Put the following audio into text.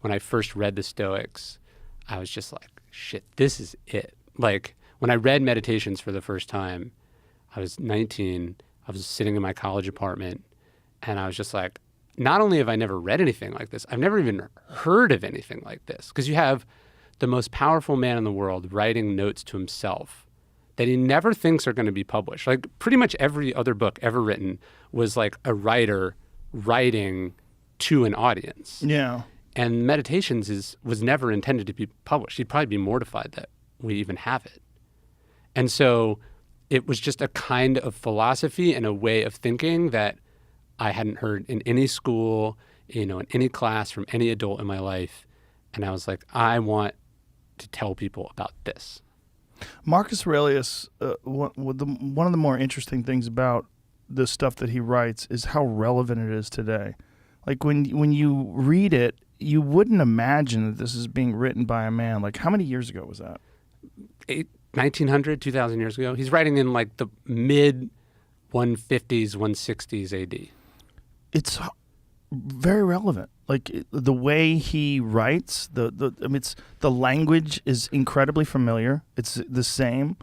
when I first read the Stoics, I was just like, shit, this is it. Like when I read Meditations for the first time, I was 19, I was sitting in my college apartment, and I was just like, not only have I never read anything like this, I've never even heard of anything like this. Because you have the most powerful man in the world writing notes to himself that he never thinks are going to be published. Like pretty much every other book ever written was like a writer writing to an audience. Yeah. And Meditations was never intended to be published. He'd probably be mortified that we even have it. And so it was just a kind of philosophy and a way of thinking that I hadn't heard in any school, in any class from any adult in my life. And I was like, I want to tell people about this. Marcus Aurelius, one of the more interesting things about the stuff that he writes is how relevant it is today. Like when you read it, you wouldn't imagine that this is being written by a man. Like how many years ago was that? 1900, 2,000 years ago. He's writing in like the mid 150s, 160s AD. It's very relevant. Like the way he writes, the language is incredibly familiar. It's the same,